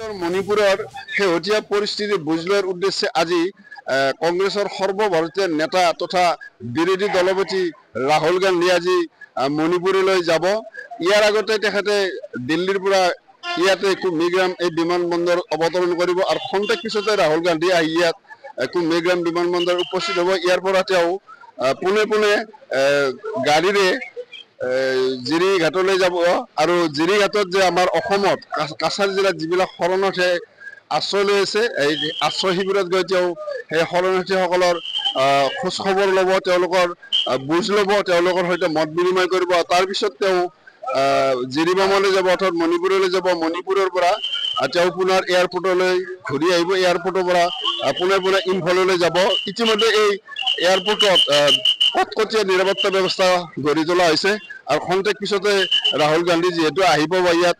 মণিপুৰৰ শেহতীয়া পৰিস্থিতি বুজ লোৱাৰ উদ্দেশ্যে আজি কংগ্ৰেছৰ সৰ্বভাৰতীয় নেতা তথা বিৰোধী দলপতি ৰাহুল গান্ধী আজি মণিপুৰলৈ যাব। ইয়াৰ আগতে তেখেতে দিল্লীৰ পৰা ইয়াতে কুম্ভীগ্ৰাম এই বিমানবন্দৰ অৱতৰণ কৰিব আৰু খন্তেক পিছতে ৰাহুল গান্ধী আহি ইয়াত কুম্ভীগ্ৰাম বিমানবন্দৰ উপস্থিত হ'ব। ইয়াৰ পৰা তেওঁ পোনে পোনে গাড়ীৰে জিৰিঘাটলৈ যাব আৰু জিৰিঘাটত যে আমাৰ অসমত কাছাৰ জিলাত যিবিলাক শৰণাৰ্থী আশ্ৰয় লৈ আছে এই আশ্ৰয় শিবিৰত গৈ তেওঁ সেই শৰণাৰ্থীসকলৰ খোজ খবৰ ল'ব, তেওঁলোকৰ বুজ ল'ব, তেওঁলোকৰ সৈতে মত বিনিময় কৰিব। তাৰপিছত তেওঁ জিৰিবামলৈ যাব অৰ্থাৎ মণিপুৰলৈ যাব। মণিপুৰৰ পৰা তেওঁ পুনৰ এয়াৰপৰ্টলৈ ঘূৰি আহিব। এয়াৰপৰ্টৰ পৰা পোনে পোনে ইম্ফললৈ যাব। ইতিমধ্যে এই এয়াৰপৰ্টত কটকটীয়া নিৰাপত্তা ব্যৱস্থা গঢ়ি তোলা হৈছে আৰু খন্তেক পিছতে ৰাহুল গান্ধী যিহেতু আহিব বা ইয়াত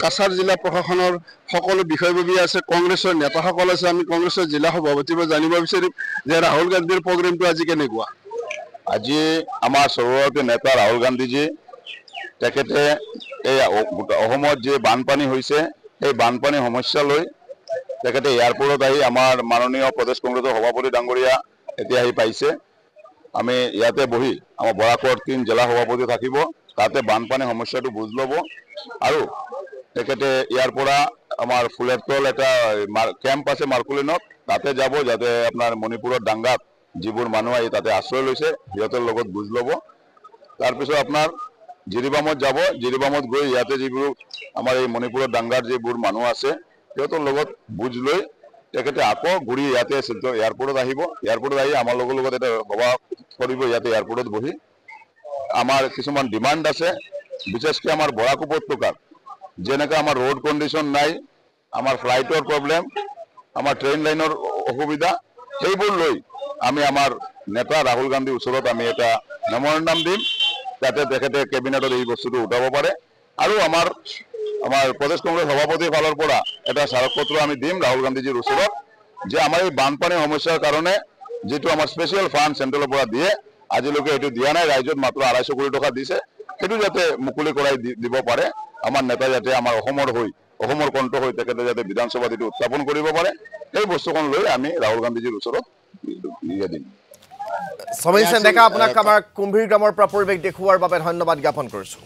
কাছাৰ জিলা প্ৰশাসনৰ সকলো বিষয়ববী আছে, কংগ্ৰেছৰ নেতাসকল আছে। আমি কংগ্ৰেছৰ জিলা সভাপতিৰ পৰা জানিব বিচাৰিম যে ৰাহুল গান্ধীৰ প্ৰগ্ৰেমটো আজি কেনেকুৱা। আজি আমাৰ সৰ্বভাৰতীয় নেতা ৰাহুল গান্ধীজী তেখেতে এই অসমত যে বানপানী হৈছে সেই বানপানী সমস্যা লৈ তেখেতে এয়াৰপৰ্টত আহি আমাৰ মাননীয় প্ৰদেশ কংগ্ৰেছৰ সভাপতি ডাঙৰীয়া এতিয়া আহি পাইছে। আমি ইয়াতে বহি আমাৰ বৰাকৰ 3 জিলা সভাপতি থাকিব, তাতে বানপানী সমস্যাটো বুজ ল'ব আৰু তেখেতে ইয়াৰ পৰা আমাৰ ফুলেৰতল এটা কেম্প আছে মাৰ্কুলিনত, তাতে যাব যাতে আপোনাৰ মণিপুৰৰ দাঙ্গাত যিবোৰ মানুহ আহি তাতে আশ্ৰয় লৈছে সিহঁতৰ লগত বুজ ল'ব। তাৰপিছত আপোনাৰ জিৰিবামত যাব, জিৰিবামত গৈ ইয়াতে যিবোৰ আমাৰ এই মণিপুৰৰ দাঙ্গাৰ যিবোৰ মানুহ আছে সিহঁতৰ লগত বুজ লৈ তেখেতে আকৌ ঘূৰি ইয়াতে এয়াৰপৰ্টত আহিব। এয়াৰপৰ্টত আহি আমাৰ লগত এটা সভা কৰিব ইয়াতে এয়াৰপৰ্টত বহি। আমাৰ কিছুমান ডিমাণ্ড আছে, বিশেষকৈ আমাৰ বৰাক উপত্যকাত যেনেকৈ আমাৰ ৰোড কণ্ডিশ্যন নাই, আমাৰ ফ্লাইটৰ প্ৰব্লেম, আমাৰ ট্ৰেইন লাইনৰ অসুবিধা, সেইবোৰ লৈ আমি আমাৰ নেতা ৰাহুল গান্ধীৰ ওচৰত আমি এটা মেমৰেণ্ডাম দিম যাতে তেখেতে কেবিনেটত এই বস্তুটো উঠাব পাৰে আৰু আমাৰ প্ৰদেশ কংগ্ৰেছ সভাপতিৰ ফালৰ পৰা এটা স্মাৰকপত্ৰ আমি দিম ৰাহুল গান্ধীজীৰ ওচৰত যে আমাৰ এই বানপানীৰ সমস্যাৰ কাৰণে যিটো আমাৰ স্পেচিয়েল ফাণ্ড চেণ্ট্ৰেলৰ পৰা দিয়ে আজিলৈকে সেইটো দিয়া নাই, ৰাইজত মাত্ৰ 250 কোটি টকা দিছে, সেইটো যাতে মুকলি কৰাই দিব পাৰে। আমাৰ নেতা যাতে আমাৰ অসমৰ কণ্ঠ হৈ তেখেতে যাতে বিধানসভাত এইটো উত্থাপন কৰিব পাৰে, সেই বস্তুখন লৈ আমি ৰাহুল গান্ধীজীৰ ওচৰত দিম। সমীৰ চেণ্ডেকা, আপোনাক আমাৰ কুম্ভীৰগ্ৰামৰ পৰা পৰিৱেশ দেখুওৱাৰ বাবে ধন্যবাদ জ্ঞাপন কৰিছোঁ।